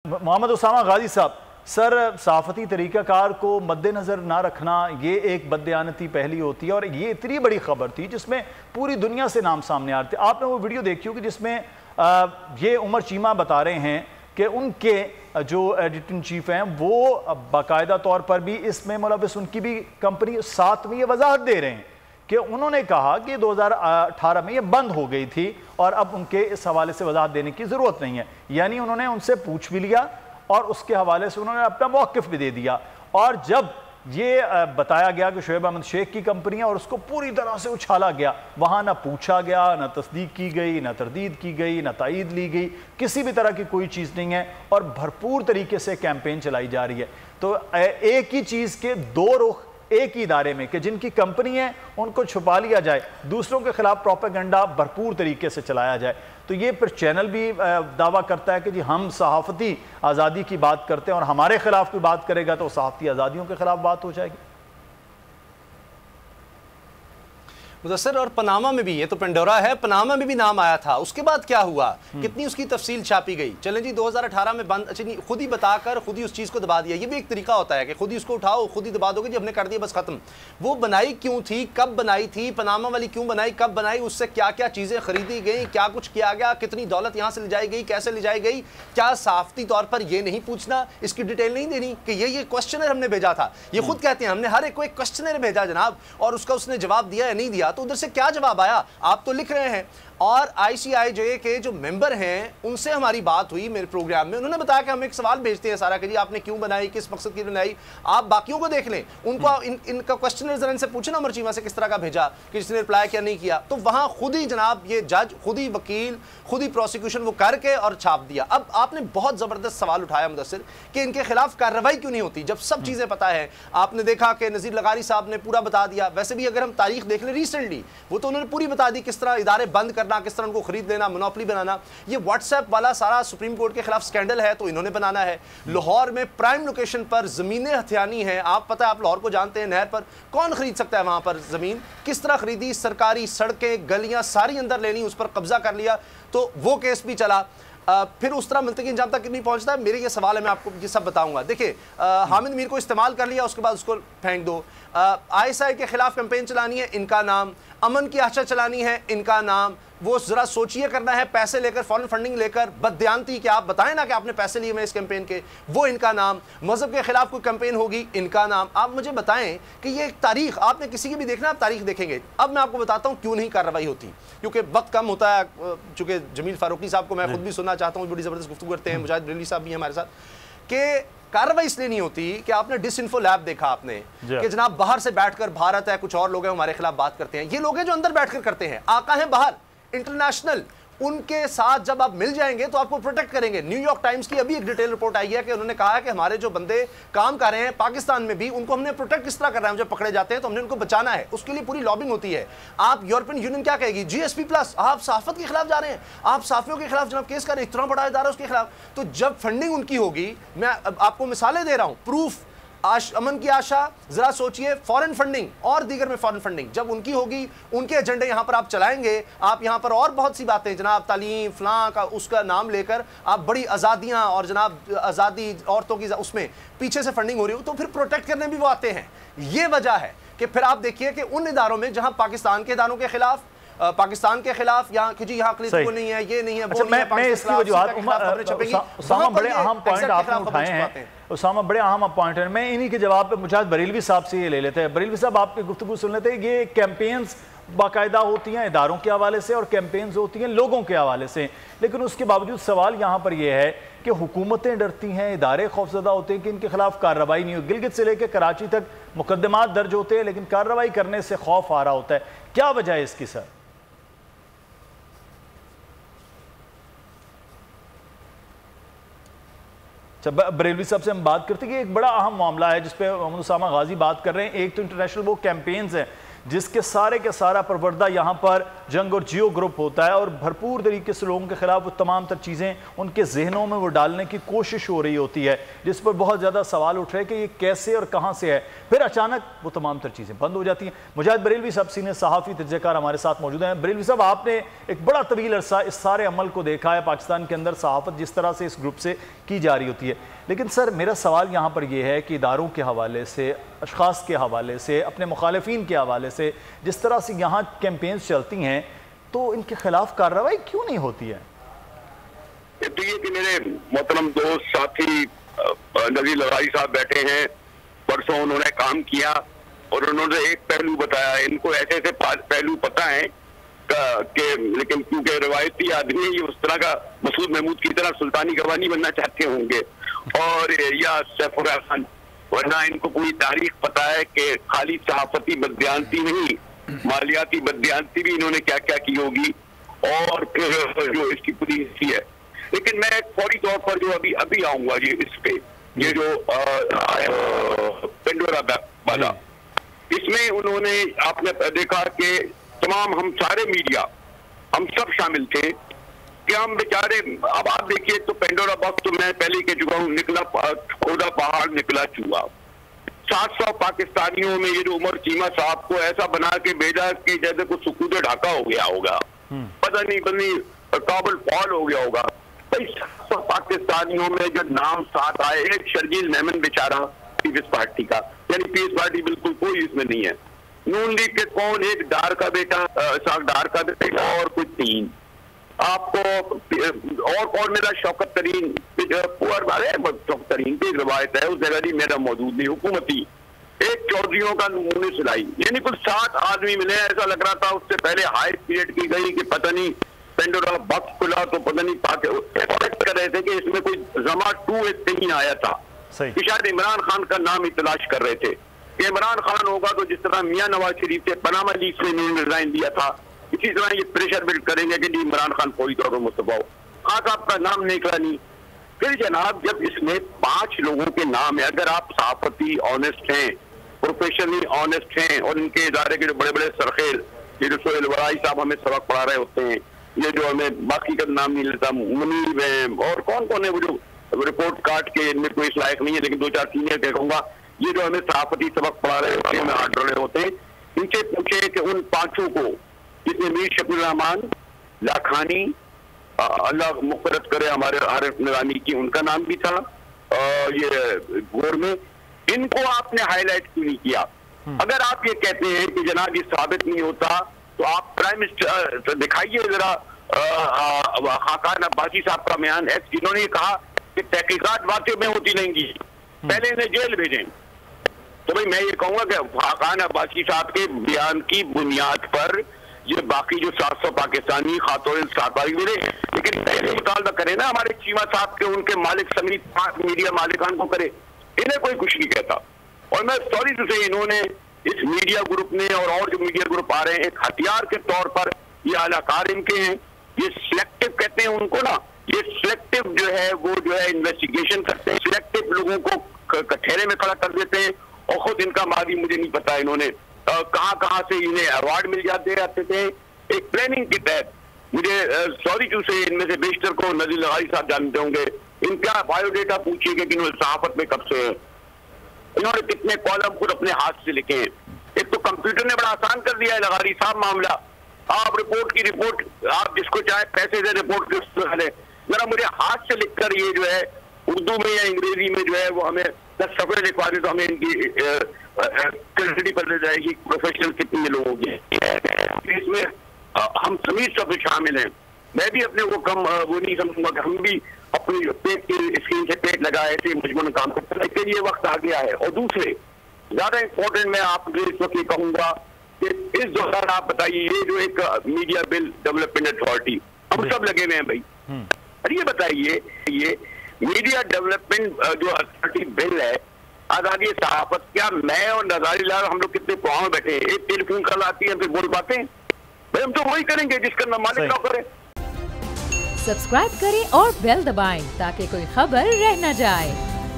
محمد اسامہ غازی صاحب، سر صحافتی طریقہ کار کو مد نظر نہ رکھنا یہ ایک بددیانتی پہلی ہوتی ہے، اور یہ اتنی بڑی خبر تھی جس میں پوری دنیا سے نام سامنے آ رہے تھے۔ آپ نے وہ ویڈیو دیکھی ہوگی جس میں یہ عمر چیمہ بتا رہے ہیں کہ ان کے جو ایڈیٹر ان چیف ہیں وہ باقاعدہ طور پر بھی اس میں ملوث، ان کی بھی کمپنی ساتھ میں یہ وضاحت دے رہے ہیں کہ انہوں نے کہا کہ 2018 میں یہ بند ہو گئی تھی اور اب ان کے اس حوالے سے وضاحت دینے کی ضرورت نہیں ہے۔ یعنی انہوں نے ان سے پوچھ بھی لیا اور اس کے حوالے سے انہوں نے اپنا موقف بھی دے دیا، اور جب یہ بتایا گیا کہ شعیب احمد شیخ کی کمپنی ہے اور اس کو پوری طرح سے اچھالا گیا، وہاں نہ پوچھا گیا، نہ تصدیق کی گئی، نہ تردید کی گئی، نہ تائید لی گئی، کسی بھی طرح کی کوئی چیز نہیں ہے، اور بھرپور طریقے سے کیمپین چلائی جا رہی ہے۔ تو ایک ہی چیز کے دو رخ ایک ہی ادارے میں کہ جن کی کمپنی ہے ان کو چھپا لیا جائے، دوسروں کے خلاف پروپیگنڈا بھرپور طریقے سے چلایا جائے، تو یہ پھر چینل بھی دعویٰ کرتا ہے کہ جی ہم صحافتی آزادی کی بات کرتے ہیں اور ہمارے خلاف کوئی بات کرے گا تو صحافتی آزادیوں کے خلاف بات ہو جائے گی۔ مدثر، اور پاناما میں بھی، یہ تو پنڈورا ہے، پاناما میں بھی نام آیا تھا، اس کے بعد کیا ہوا، کتنی اس کی تفصیل چھاپی گئی؟ چلیں جی 2018 میں بند، اچھا نہیں، خود ہی بتا کر خود ہی اس چیز کو دبا دیا۔ یہ بھی ایک طریقہ ہوتا ہے کہ خود ہی اس کو اٹھاؤ، خود ہی دبا دو گے، جی ہم نے کر دیا بس ختم۔ وہ بنائی کیوں تھی، کب بنائی تھی، پاناما والی کیوں بنائی، کب بنائی، اس سے کیا کیا چیزیں خریدی گئیں، کیا کچھ کیا گیا، کتنی دولت یہاں سے لے جائی گئی، کیسے لے جائی گئی، کیا صحافتی طور پر یہ نہیں پوچھنا، اس کی ڈیٹیل نہیں دینی کہ یہ کوسچنر ہم نے بھیجا تھا؟ یہ خود کہتے ہیں ہم نے ہر ایک کو ایک کوسچنر بھیجا جناب، اور اس کا اس نے جواب دیا یا نہیں دیا، تو ادھر سے کیا جواب آیا؟ آپ تو لکھ رہے ہیں، اور آئی سی آئی جے کے جو ممبر ہیں ان سے ہماری بات ہوئی میرے پروگرام میں، انہوں نے بتایا کہ ہم ایک سوال بھیجتے ہیں سارا کہ جی آپ نے کیوں بنائی، کس مقصد کی بنائی، آپ باقیوں کو دیکھ لیں، ان کو ان کا کوسچنر ذرا ان سے پوچھیں نا عمر چیمہ سے کس طرح کا بھیجا کہ جس نے رپلائی کیا نہیں کیا، تو وہاں خود ہی جناب یہ جج، خود ہی وکیل، خود ہی پروسیکیوشن وہ کر کے اور چھاپ دیا۔ اب آپ نے بہت زبردست سوال اٹھایا مدثر کہ ان کے خلاف کارروائی کیوں نہیں ہوتی جب سب چیزیں پتہ ہے۔ آپ نے دیکھا کہ نذیر لغاری صاحب نے پورا بتا دیا، ویسے بھی اگر ہم تاریخ دیکھ لیں ریسنٹلی وہ تو انہوں نے پوری بتا دی، کس طرح ادارے بند کرنا، کس طرح ان کو خرید لینا، منوپلی بنانا۔ یہ واٹس ایپ والا سارا سپریم کورٹ کے خلاف سکینڈل ہے تو انہوں نے بنانا ہے۔ لاہور میں پرائم لوکیشن پر زمینیں ہتھیانی ہیں، آپ پتہ ہے، آپ لاہور کو جانتے ہیں، نہر پر کون خرید سکتا ہے وہاں پر زمین، کس طرح خریدی، سرکاری سڑکیں گلیاں ساری اندر لینی، اس پر قبضہ کر لیا، تو وہ کیس بھی چلا۔ پھر اس طرح ملتقی انجام تک نہیں پہنچتا ہے۔ میرے یہ سوال ہے، میں آپ کو یہ سب بتاؤں گا۔ دیکھیں حامد میر کو استعمال کر لیا، اس کے بعد اس کو پھینک دو۔ آئی ایس آئی کے خلاف کمپین چلانی ہے، ان کا نام، امن کی آشا چلانی ہے، ان کا نام، وہ ذرا سوچئے کرنا ہے، پیسے لے کر، فورن فنڈنگ لے کر، بددیانتی کہ آپ بتائیں نا کہ آپ نے پیسے لیے میں اس کیمپین کے، وہ ان کا نام، مذہب کے خلاف کوئی کیمپین ہوگی، ان کا نام۔ آپ مجھے بتائیں کہ یہ ایک تاریخ، آپ نے کسی کی بھی دیکھنا، آپ تاریخ دیکھیں گے۔ اب میں آپ کو بتاتا ہوں کیوں نہیں کارروائی ہوتی، کیونکہ وقت کم ہوتا ہے، چونکہ جمیل فاروقی صاحب کو میں خود بھی سننا چاہتا ہوں، بڑی زبردست گفتگو کرتے ہیں، مجاہد بریلوی صاحب بھی ہیں ہمارے ساتھ، کہ کارروائی اس لیے نہیں ہوتی کہ آپ نے ڈس انفو لیب دیکھا، آپ نے کہ جناب باہر سے بیٹھ کر بھارت ہے، کچھ اور لوگ ہیں ہمارے خلاف بات کرتے ہیں، یہ لوگ ہیں جو اندر بیٹھ کر کرتے ہیں، آقا ہیں باہر انٹرنیشنل، ان کے ساتھ جب آپ مل جائیں گے تو آپ کو پروٹیکٹ کریں گے۔ نیو یارک ٹائمز کی ابھی ایک ڈیٹیل رپورٹ آئی ہے کہ انہوں نے کہا ہے کہ ہمارے جو بندے کام کر رہے ہیں پاکستان میں بھی، ان کو ہم نے پروٹیکٹ کس طرح کر رہے ہیں، جب پکڑے جاتے ہیں تو ہم نے ان کو بچانا ہے، اس کے لیے پوری لابنگ ہوتی ہے۔ آپ یورپین یونین کیا کہے گی، جی ایس پی پلس، آپ صحافت کے خلاف جا رہے ہیں، آپ صحافیوں کے خلاف جناب کیس کر رہے ہیں، اتنا بڑا ادارہ اس کے خلاف، تو جب فنڈنگ ان کی ہوگی، میں آپ کو مثالیں دے رہا ہوں، پروف، امن کی آشا، ذرا سوچئے، فورن فنڈنگ اور دیگر میں فورن فنڈنگ جب ان کی ہوگی، ان کے ایجنڈے یہاں پر آپ چلائیں گے، آپ یہاں پر اور بہت سی باتیں جناب، تعلیم فلاں کا اس کا نام لے کر آپ بڑی آزادیاں اور جناب آزادی عورتوں کی اس میں پیچھے سے فنڈنگ ہو رہی ہو، تو پھر پروٹیکٹ کرنے بھی وہ آتے ہیں۔ یہ وجہ ہے کہ پھر آپ دیکھیے کہ ان اداروں میں جہاں پاکستان کے اداروں کے خلاف، پاکستان کے خلاف، یہاں کہ جی یہاں اقلیت کو نہیں ہے، یہ نہیں ہے، وہ نہیں ہے، میں اس کی وجوہات، اسامہ بڑے اہم پوائنٹ آپ نے اٹھائے ہیں، اسامہ بڑے اہم پوائنٹ ہیں، میں انہی کے جواب پہ مجاہد بریلوی صاحب سے یہ لے لیتے ہیں۔ بریلوی صاحب آپ کی گفتگو سن لیتے ہیں، یہ کیمپینز باقاعدہ ہوتی ہیں اداروں کے حوالے سے اور کیمپینز ہوتی ہیں لوگوں کے حوالے سے، لیکن اس کے باوجود سوال یہاں پر یہ ہے کہ حکومتیں ڈرتی ہیں، ادارے خوفزدہ ہوتے ہیں کہ ان کے خلاف کارروائی نہیں ہو، گلگت سے لے کے کراچی تک مقدمات درج ہوتے ہیں لیکن کارروائی کرنے سے خوف آ رہا ہوتا ہے، کیا وجہ ہے اس کی سر؟ بریلوی صاحب سے ہم بات کرتے ہیں کہ ایک بڑا اہم معاملہ ہے جس پہ محمد اسامہ غازی بات کر رہے ہیں، ایک تو انٹرنیشنل وہ کیمپینز ہیں جس کے سارا پروردہ یہاں پر جنگ اور جیو گروپ ہوتا ہے، اور بھرپور طریقے سے لوگوں کے خلاف وہ تمام تر چیزیں ان کے ذہنوں میں وہ ڈالنے کی کوشش ہو رہی ہوتی ہے، جس پر بہت زیادہ سوال اٹھ رہے کہ یہ کیسے اور کہاں سے ہے، پھر اچانک وہ تمام تر چیزیں بند ہو جاتی ہیں۔ مجاہد بریلوی صاحب سینئر صحافی تجزیہ کار ہمارے ساتھ موجود ہیں۔ بریلوی صاحب، آپ نے ایک بڑا طویل عرصہ اس سارے عمل کو دیکھا ہے، پاکستان کے اندر صحافت جس طرح سے اس گروپ سے کی جا رہی ہوتی ہے، لیکن سر میرا سوال یہاں پر یہ ہے کہ اداروں کے حوالے سے، اشخاص کے حوالے سے، اپنے مخالفین کے حوالے سے جس طرح سے یہاں کیمپینز چلتی ہیں تو ان کے خلاف کارروائی کیوں نہیں ہوتی ہے؟ تو یہ کہ میرے محترم دوست ساتھی نذیر لغاری صاحب بیٹھے ہیں، پرسوں انہوں نے کام کیا اور انہوں نے ایک پہلو بتایا، ان کو ایسے ایسے پہلو پتہ ہیں کہ لیکن کیونکہ روایتی آدمی یہ اس طرح کا مسعود محمود کی طرح سلطانی گوانی بننا چاہتے ہوں گے اور یا سیف الرحمن خان، ورنہ ان کو پوری تاریخ پتہ ہے کہ خالی صحافتی بددیانتی نہیں، مالیاتی بددیانتی بھی انہوں نے کیا کیا کی ہوگی اور پھر جو اس کی پوری ہسٹری ہے۔ لیکن میں فوری طور پر جو ابھی آؤں گا اس پہ، یہ جو پینڈورا والا، اس میں انہوں نے آپ نے دیکھا کہ تمام ہم سارے میڈیا ہم سب شامل تھے کہ ہم بیچارے، اب آپ دیکھیے تو پینڈورا باکس تو میں پہلے کہہ چکا ہوں، نکلا کھودا پہاڑ نکلا چوہا۔ 700 پاکستانیوں میں یہ جو عمر چیمہ صاحب کو ایسا بنا کے بھیجا کہ جیسے کوئی سکوت ڈھاکہ ہو گیا ہوگا، پتہ نہیں کابل فال ہو گیا ہوگا۔ 700 پاکستانیوں میں جو نام ساتھ آئے، ایک شرجیل میمن بیچارہ پیپلز پارٹی کا، یعنی پیپلز پارٹی بالکل کوئی اس میں نہیں ہے، نون لیگ کے کون، ایک ڈار کا بیٹا، ڈار کا بیٹا اور کچھ 3 آپ کو، اور میرا شوکت ترین شوکت ترین کی روایت ہے اس جگہ جی میرا موجود نہیں، حکومتی ایک چودھریوں کا نمونی سلائی، یعنی کل 7 آدمی ملے، ایسا لگ رہا تھا اس سے پہلے ہائی پیریڈ کی گئی کہ پتہ نہیں پینڈورا باکس کھلا تو پتہ نہیں کر رہے تھے کہ اس میں کوئی زما 2 ایک کہیں آیا تھا کہ شاید عمران خان کا نام ہی تلاش کر رہے تھے کہ عمران خان ہوگا تو جس طرح میاں نواز شریف سے پاناما لیکس میں انہوں نے ریزائن دیا تھا، اسی طرح یہ پریشر بلڈ کریں گے کہ جی عمران خان فوری طور پر مستعفی ہو، آج آپ کا نام نکلا نہیں۔ پھر جناب جب اس میں 5 لوگوں کے نام ہیں، اگر آپ صحافتی آنیسٹ ہیں، پروفیشنلی آنیسٹ ہیں اور ان کے ادارے کے جو بڑے بڑے سرخیل، یہ جو سہیل ورائی صاحب ہمیں سبق پڑھا رہے ہوتے ہیں، یہ جو ہمیں باقی کا نام نہیں لیتا، منیب ہیں اور کون ہے وہ جو رپورٹ کاٹ کے ان میں کوئی اس لائق نہیں ہے لیکن 2-4 سینئر کہوں گا، یہ جو ہمیں صحافتی سبق پڑھا رہے ہوتے ہیں، ہمیں ہاتھ ڈالے ہوتے ہیں، ان سے پوچھے کہ ان 5 کو جس میں میر شکیل الرحمان، لاکھانی، اللہ مغفرت کرے ہمارے عارف نظامی کی، ان کا نام بھی تھا، یہ گور میں، ان کو آپ نے ہائی لائٹ کیوں نہیں کیا؟ اگر آپ یہ کہتے ہیں کہ جناب یہ ثابت نہیں ہوتا تو آپ پرائم منسٹر دکھائیے ذرا خاقان عباسی صاحب کا بیان ہے جنہوں نے یہ کہا کہ تحقیقات واقع میں ہوتی نہیں گی، پہلے انہیں جیل بھیجیں۔ تو بھئی میں یہ کہوں گا کہ خاقان عباسی صاحب کے بیان کی بنیاد پر یہ باقی جو 700 پاکستانی خاتون صحافی ملے، لیکن پہلے مطالبہ کرے نا ہمارے چیمہ صاحب کے، ان کے مالک سمیت 5 میڈیا مالکان کو کرے، انہیں کوئی کچھ نہیں کہتا۔ اور میں سوری سے انہوں نے اس میڈیا گروپ نے اور جو میڈیا گروپ آ رہے ہیں ایک ہتھیار کے طور پر یہ اعلیٰ کار ان کے ہیں، یہ سلیکٹو کہتے ہیں ان کو نا، یہ سلیکٹو جو ہے وہ جو ہے انویسٹیگیشن کرتے ہیں، سلیکٹو لوگوں کو کٹہرے میں کھڑا کر دیتے ہیں، اور خود ان کا ماضی مجھے نہیں پتا انہوں نے کہاں سے انہیں ایوارڈ مل جاتے رہتے تھے ایک پلاننگ کے تحت۔ مجھے سوری سے ان میں سے بیشتر کو نذیر لغاری صاحب جانتے ہوں گے، ان کا بایو ڈیٹا پوچھیے کہ انہوں نے صحافت میں کب سے ہیں، انہوں نے کتنے کالم خود اپنے ہاتھ سے لکھے ہیں۔ ایک تو کمپیوٹر نے بڑا آسان کر دیا ہے لغاری صاحب معاملہ، آپ رپورٹ آپ جس کو چاہے پیسے دے رپورٹ ذرا مجھے ہاتھ سے لکھ کر یہ جو ہے اردو میں یا انگریزی میں جو ہے وہ ہمیں 10 صفحے لکھوا دے تو ہمیں ان کی کریڈٹی پر لے جائے گی پروفیشنل کتنے لوگوں کی، اس میں ہم سمیت سب شامل ہیں۔ میں بھی اپنے کو کم وہ نہیں سمجھوں گا کہ ہم بھی اپنی پیٹ کی اسکرین سے پیٹ لگائے تھے مجموعہ کام کرتے ہیں، یہ وقت آ گیا ہے۔ اور دوسرے زیادہ امپورٹنٹ میں آپ کو اس وقت یہ کہوں گا کہ اس دوران آپ بتائیے یہ جو ایک میڈیا بل ڈیولپمنٹ اتھارٹی ہم سب لگے ہوئے ہیں بھائی، اور یہ بتائیے یہ میڈیا ڈیولپمنٹ جو اتھارٹی بل ہے آزادی صحافت، کیا میں اور نظاری لال ہم لوگ کتنے پاؤں بیٹھے ہیں؟ ایک ٹیلی فون کال آتی ہے پھر بول پاتے ہیں؟ بھائی ہم تو وہی کریں گے جس کا مالک نہ کرے۔ سبسکرائب کریں اور بیل دبائیں تاکہ کوئی خبر رہ نہ جائے۔